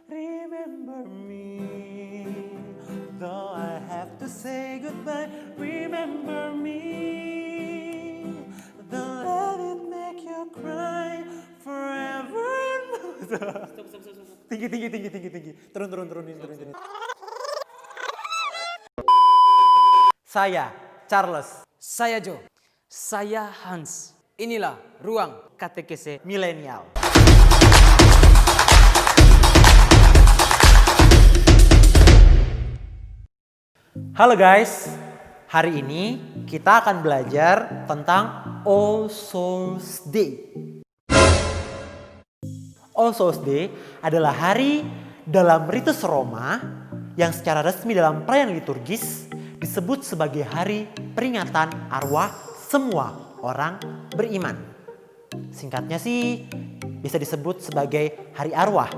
Remember me, though I have to say goodbye. Remember me, don't let it make you cry forever. Tinggi. Turun. Saya Charles, Saya Joe. Saya Hans. Inilah Ruang Katekese milenial. Halo guys, hari ini kita akan belajar tentang All Souls Day. All Souls Day adalah hari dalam ritus Roma yang secara resmi dalam perayaan liturgis disebut sebagai hari peringatan arwah semua orang beriman. Singkatnya sih bisa disebut sebagai hari arwah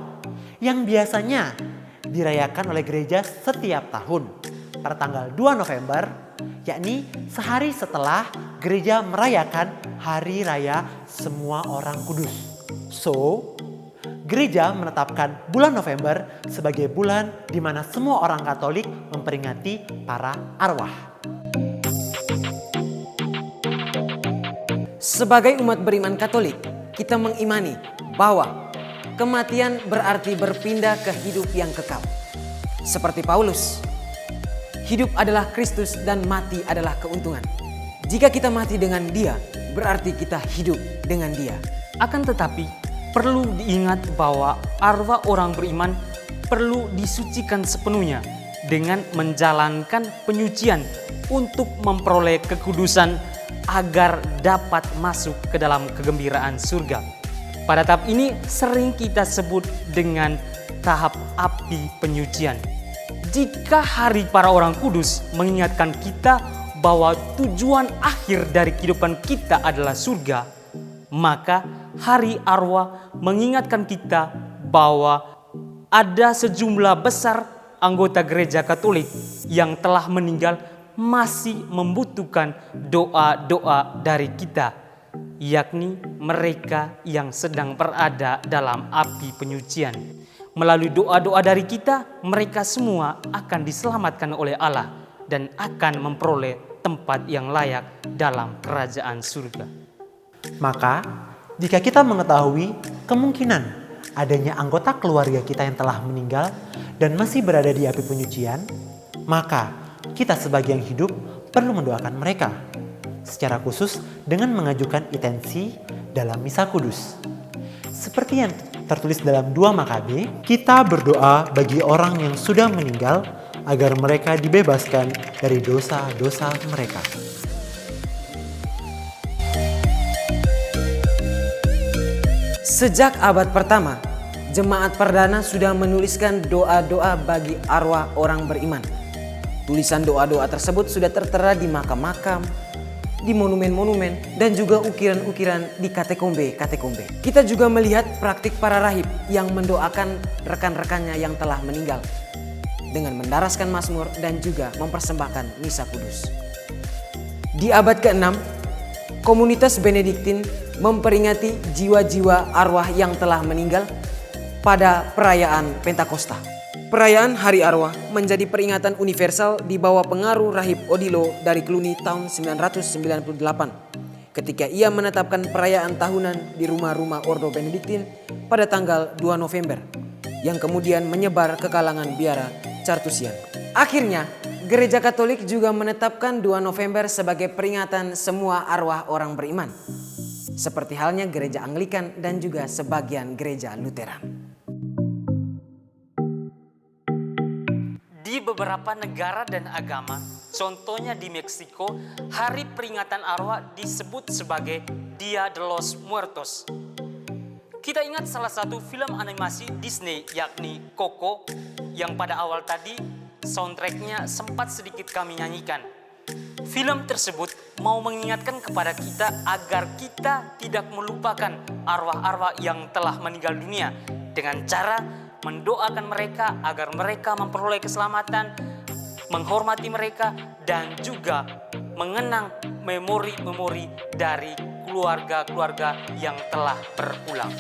yang biasanya dirayakan oleh gereja setiap tahun pada tanggal 2 November, yakni sehari setelah gereja merayakan Hari Raya Semua Orang Kudus. So, gereja menetapkan bulan November sebagai bulan di mana semua orang Katolik memperingati para arwah. Sebagai umat beriman Katolik, kita mengimani bahwa kematian berarti berpindah ke hidup yang kekal. Seperti Paulus, hidup adalah Kristus dan mati adalah keuntungan. Jika kita mati dengan Dia, berarti kita hidup dengan Dia. Akan tetapi perlu diingat bahwa arwah orang beriman perlu disucikan sepenuhnya dengan menjalankan penyucian untuk memperoleh kekudusan agar dapat masuk ke dalam kegembiraan surga. Pada tahap ini sering kita sebut dengan tahap api penyucian. Jika hari para orang kudus mengingatkan kita bahwa tujuan akhir dari kehidupan kita adalah surga, maka hari arwah mengingatkan kita bahwa ada sejumlah besar anggota gereja Katolik yang telah meninggal masih membutuhkan doa-doa dari kita, yakni mereka yang sedang berada dalam api penyucian. Melalui doa-doa dari kita, mereka semua akan diselamatkan oleh Allah dan akan memperoleh tempat yang layak dalam kerajaan surga. Maka, jika kita mengetahui kemungkinan adanya anggota keluarga kita yang telah meninggal dan masih berada di api penyucian, maka kita sebagai yang hidup perlu mendoakan mereka, secara khusus dengan mengajukan intensi dalam misa kudus. Seperti yang tertulis dalam 2 Makabe, kita berdoa bagi orang yang sudah meninggal agar mereka dibebaskan dari dosa-dosa mereka. Sejak abad pertama, jemaat perdana sudah menuliskan doa-doa bagi arwah orang beriman. Tulisan doa-doa tersebut sudah tertera di makam-makam, di monumen-monumen, dan juga ukiran-ukiran di katakombe. Kita juga melihat praktik para rahib yang mendoakan rekan-rekannya yang telah meninggal dengan mendaraskan mazmur dan juga mempersembahkan misa kudus. Di abad ke-6, komunitas Benediktin memperingati jiwa-jiwa arwah yang telah meninggal pada perayaan Pentakosta. Perayaan Hari Arwah menjadi peringatan universal di bawah pengaruh Rahib Odilo dari Cluny tahun 998 ketika ia menetapkan perayaan tahunan di rumah-rumah Ordo Benediktin pada tanggal 2 November yang kemudian menyebar ke kalangan biara Carthusian. Akhirnya, Gereja Katolik juga menetapkan 2 November sebagai peringatan semua arwah orang beriman, seperti halnya Gereja Anglikan dan juga sebagian Gereja Lutheran. Di beberapa negara dan agama, contohnya di Meksiko, hari peringatan arwah disebut sebagai Dia de los Muertos. Kita ingat salah satu film animasi Disney yakni Coco yang pada awal tadi soundtracknya sempat sedikit kami nyanyikan. Film tersebut mau mengingatkan kepada kita agar kita tidak melupakan arwah-arwah yang telah meninggal dunia dengan cara mendoakan mereka agar mereka memperoleh keselamatan, menghormati mereka, dan juga mengenang memori-memori dari keluarga-keluarga yang telah berpulang.